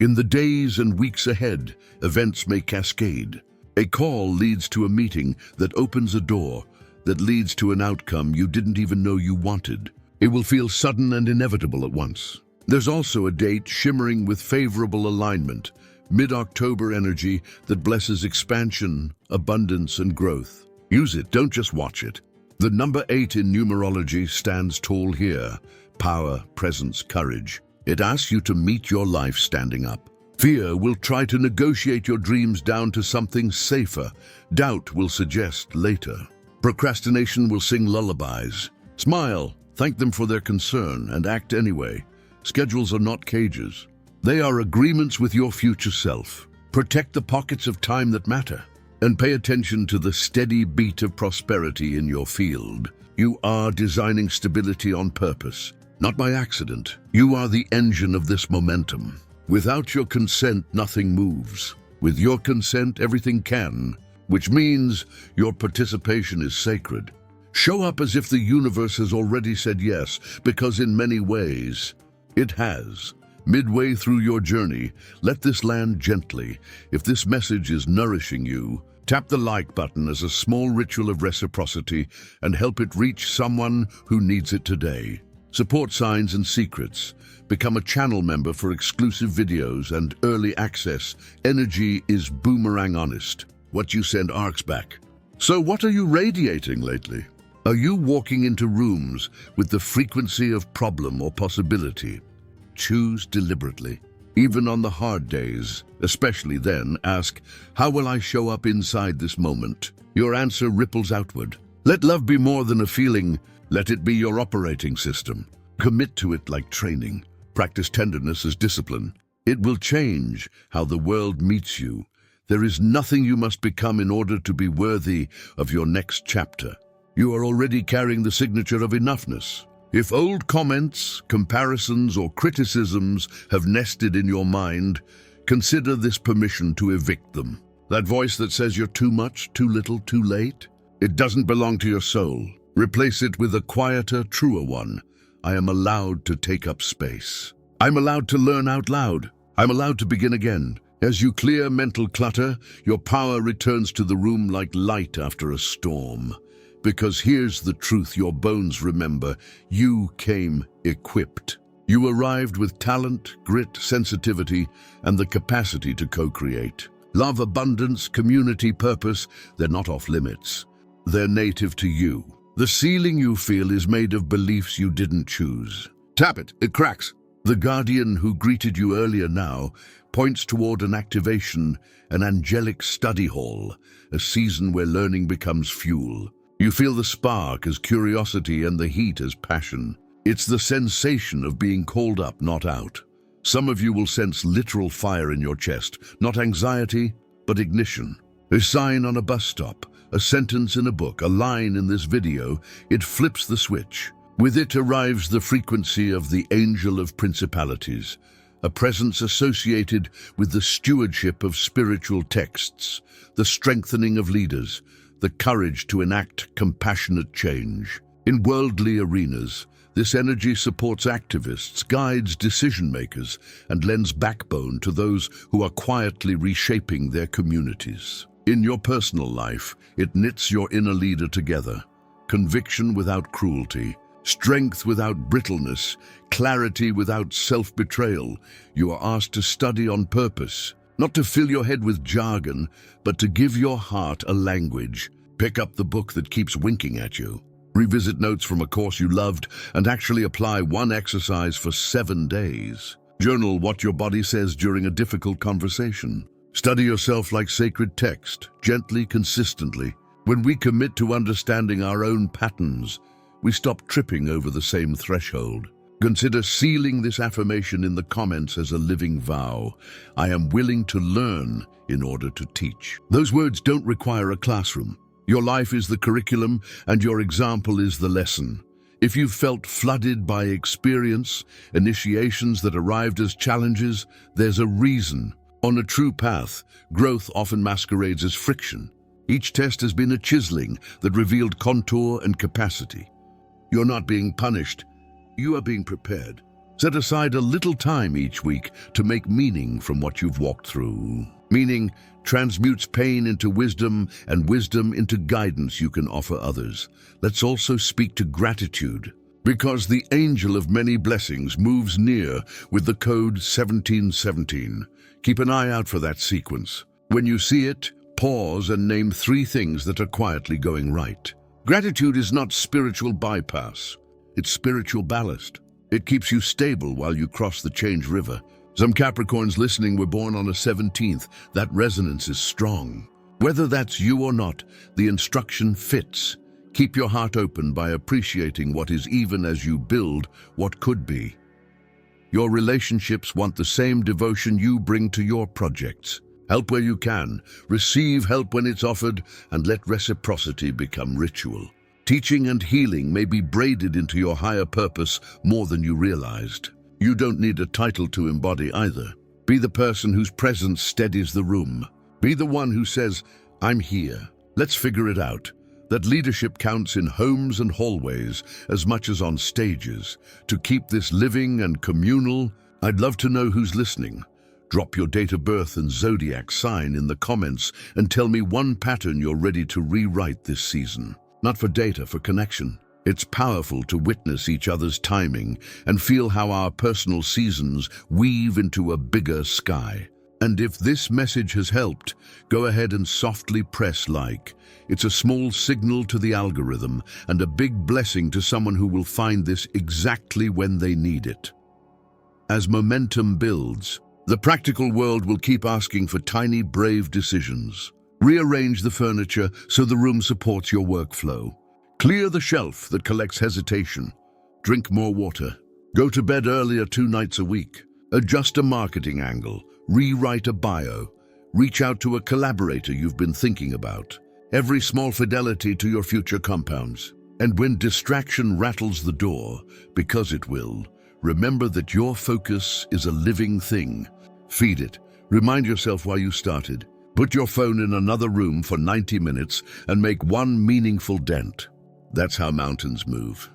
In the days and weeks ahead, events may cascade. A call leads to a meeting that opens a door that leads to an outcome you didn't even know you wanted. It will feel sudden and inevitable at once. There's also a date shimmering with favorable alignment, mid-October energy that blesses expansion, abundance, and growth. Use it, don't just watch it. The number 8 in numerology stands tall here. Power, presence, courage. It asks you to meet your life standing up. Fear will try to negotiate your dreams down to something safer. Doubt will suggest later. Procrastination will sing lullabies. Smile, thank them for their concern, and act anyway. Schedules are not cages. They are agreements with your future self. Protect the pockets of time that matter, and pay attention to the steady beat of prosperity in your field. You are designing stability on purpose, not by accident. You are the engine of this momentum. Without your consent, nothing moves. With your consent, everything can, which means your participation is sacred. Show up as if the universe has already said yes, because in many ways, it has. Midway through your journey, let this land gently. If this message is nourishing you, tap the like button as a small ritual of reciprocity and help it reach someone who needs it today. Support Signs and Secrets. Become a channel member for exclusive videos and early access. Energy is boomerang honest. What you send arcs back. So what are you radiating lately? Are you walking into rooms with the frequency of problem or possibility? Choose deliberately. Even on the hard days, especially then, ask, how will I show up inside this moment? Your answer ripples outward. Let love be more than a feeling. Let it be your operating system. Commit to it like training. Practice tenderness as discipline. It will change how the world meets you. There is nothing you must become in order to be worthy of your next chapter. You are already carrying the signature of enoughness. If old comments, comparisons, or criticisms have nested in your mind, consider this permission to evict them. That voice that says you're too much, too little, too late, it doesn't belong to your soul. Replace it with a quieter, truer one. I am allowed to take up space. I'm allowed to learn out loud. I'm allowed to begin again. As you clear mental clutter, your power returns to the room like light after a storm. Because here's the truth your bones remember. You came equipped. You arrived with talent, grit, sensitivity, and the capacity to co-create. Love, abundance, community, purpose, they're not off limits. They're native to you. The ceiling you feel is made of beliefs you didn't choose. Tap it, it cracks. The guardian who greeted you earlier now points toward an activation, an angelic study hall, a season where learning becomes fuel. You feel the spark as curiosity and the heat as passion. It's the sensation of being called up, not out. Some of you will sense literal fire in your chest, not anxiety, but ignition. A sign on a bus stop, a sentence in a book, a line in this video, it flips the switch. With it arrives the frequency of the angel of principalities, a presence associated with the stewardship of spiritual texts, the strengthening of leaders, the courage to enact compassionate change. In worldly arenas, this energy supports activists, guides decision-makers, and lends backbone to those who are quietly reshaping their communities. In your personal life, it knits your inner leader together. Conviction without cruelty, strength without brittleness, clarity without self-betrayal. You are asked to study on purpose, not to fill your head with jargon, but to give your heart a language. Pick up the book that keeps winking at you. Revisit notes from a course you loved and actually apply one exercise for 7 days. Journal what your body says during a difficult conversation. Study yourself like sacred text, gently, consistently. When we commit to understanding our own patterns, we stop tripping over the same threshold. Consider sealing this affirmation in the comments as a living vow. I am willing to learn in order to teach. Those words don't require a classroom. Your life is the curriculum and your example is the lesson. If you've felt flooded by experience, initiations that arrived as challenges, there's a reason. On a true path, growth often masquerades as friction. Each test has been a chiseling that revealed contour and capacity. You're not being punished, you are being prepared. Set aside a little time each week to make meaning from what you've walked through. Meaning transmutes pain into wisdom and wisdom into guidance you can offer others. Let's also speak to gratitude, because the angel of many blessings moves near with the code 1717. Keep an eye out for that sequence. When you see it, pause and name 3 things that are quietly going right. Gratitude is not spiritual bypass. It's spiritual ballast. It keeps you stable while you cross the change river. Some Capricorns listening were born on a 17th. That resonance is strong. Whether that's you or not, the instruction fits. Keep your heart open by appreciating what is even as you build what could be. Your relationships want the same devotion you bring to your projects. Help where you can, receive help when it's offered, and let reciprocity become ritual. Teaching and healing may be braided into your higher purpose more than you realized. You don't need a title to embody either. Be the person whose presence steadies the room. Be the one who says, "I'm here. Let's figure it out." That leadership counts in homes and hallways as much as on stages. To keep this living and communal, I'd love to know who's listening. Drop your date of birth and zodiac sign in the comments and tell me one pattern you're ready to rewrite this season. Not for data, for connection. It's powerful to witness each other's timing and feel how our personal seasons weave into a bigger sky. And if this message has helped, go ahead and softly press like. It's a small signal to the algorithm and a big blessing to someone who will find this exactly when they need it. As momentum builds, the practical world will keep asking for tiny, brave decisions. Rearrange the furniture so the room supports your workflow. Clear the shelf that collects hesitation. Drink more water. Go to bed earlier 2 nights a week. Adjust a marketing angle. Rewrite a bio. Reach out to a collaborator you've been thinking about. Every small fidelity to your future compounds. And when distraction rattles the door, because it will, remember that your focus is a living thing. Feed it. Remind yourself why you started. Put your phone in another room for 90 minutes and make one meaningful dent. That's how mountains move.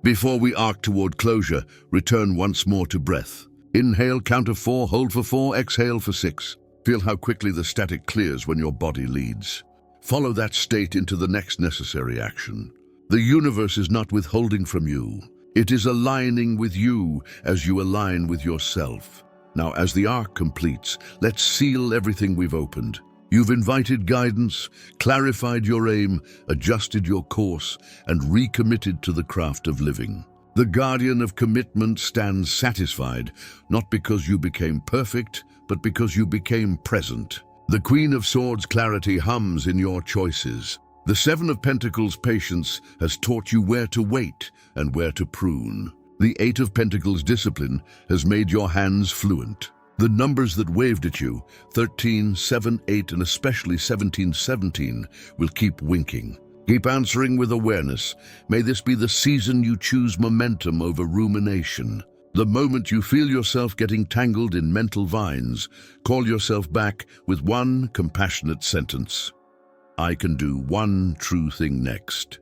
Before we arc toward closure, return once more to breath. Inhale, count of 4, hold for 4, exhale for 6. Feel how quickly the static clears when your body leads. Follow that state into the next necessary action. The universe is not withholding from you. It is aligning with you as you align with yourself. Now, as the arc completes, let's seal everything we've opened. You've invited guidance, clarified your aim, adjusted your course, and recommitted to the craft of living. The guardian of commitment stands satisfied, not because you became perfect, but because you became present. The Queen of Swords clarity hums in your choices. The Seven of Pentacles patience has taught you where to wait and where to prune. The Eight of Pentacles discipline has made your hands fluent. The numbers that waved at you, 13, 7, 8, and especially 17, 17, will keep winking. Keep answering with awareness. May this be the season you choose momentum over rumination. The moment you feel yourself getting tangled in mental vines, call yourself back with one compassionate sentence. I can do one true thing next.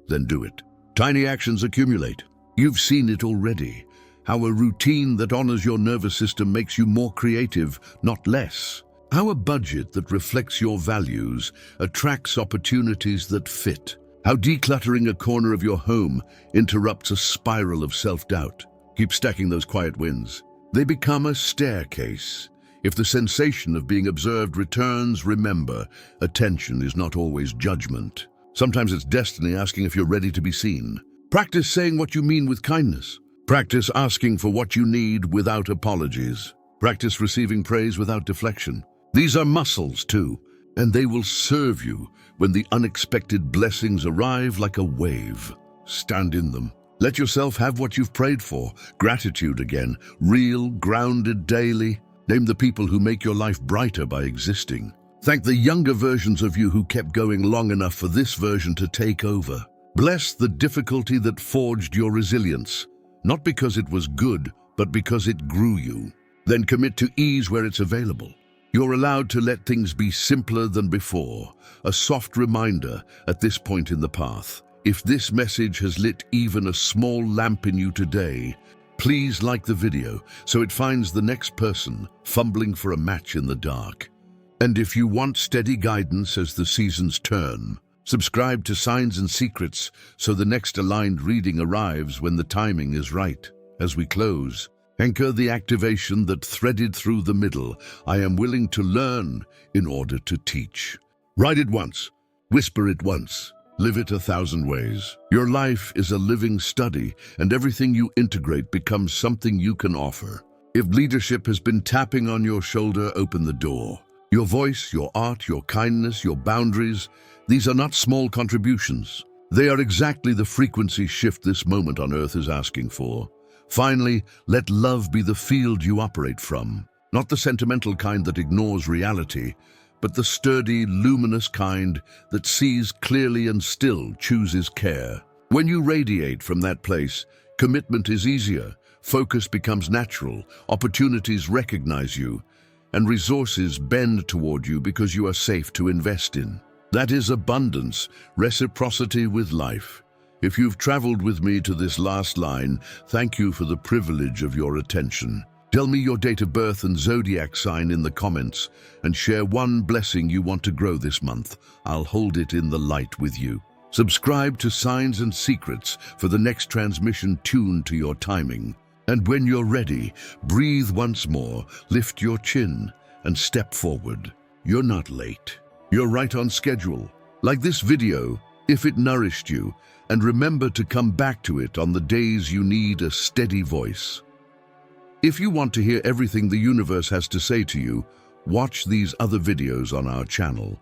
Then do it. Tiny actions accumulate. You've seen it already. How a routine that honors your nervous system makes you more creative, not less. How a budget that reflects your values attracts opportunities that fit. How decluttering a corner of your home interrupts a spiral of self-doubt. Keep stacking those quiet wins. They become a staircase. If the sensation of being observed returns, remember, attention is not always judgment. Sometimes it's destiny asking if you're ready to be seen. Practice saying what you mean with kindness. Practice asking for what you need without apologies. Practice receiving praise without deflection. These are muscles too, and they will serve you when the unexpected blessings arrive like a wave. Stand in them. Let yourself have what you've prayed for. Gratitude again, real, grounded daily. Name the people who make your life brighter by existing. Thank the younger versions of you who kept going long enough for this version to take over. Bless the difficulty that forged your resilience, not because it was good, but because it grew you. Then commit to ease where it's available. You're allowed to let things be simpler than before, a soft reminder at this point in the path. If this message has lit even a small lamp in you today, Please like the video so it finds the next person fumbling for a match in the dark. And if you want steady guidance as the seasons turn, subscribe to Signs and Secrets so the next aligned reading arrives when the timing is right. As we close, anchor the activation that threaded through the middle. I am willing to learn in order to teach. Write it once, whisper it once, live it 1,000 ways. Your life is a living study, and everything you integrate becomes something you can offer. If leadership has been tapping on your shoulder, open the door. Your voice, your art, your kindness, your boundaries, these are not small contributions. They are exactly the frequency shift this moment on Earth is asking for. Finally, let love be the field you operate from. Not the sentimental kind that ignores reality, but the sturdy, luminous kind that sees clearly and still chooses care. When you radiate from that place, commitment is easier, focus becomes natural, opportunities recognize you, and resources bend toward you because you are safe to invest in. That is abundance, reciprocity with life. If you've traveled with me to this last line, thank you for the privilege of your attention. Tell me your date of birth and zodiac sign in the comments, and share one blessing you want to grow this month. I'll hold it in the light with you. Subscribe to Signs and Secrets for the next transmission tuned to your timing. And when you're ready, breathe once more, lift your chin, and step forward. You're not late. You're right on schedule. Like this video, if it nourished you, and remember to come back to it on the days you need a steady voice. If you want to hear everything the universe has to say to you, watch these other videos on our channel.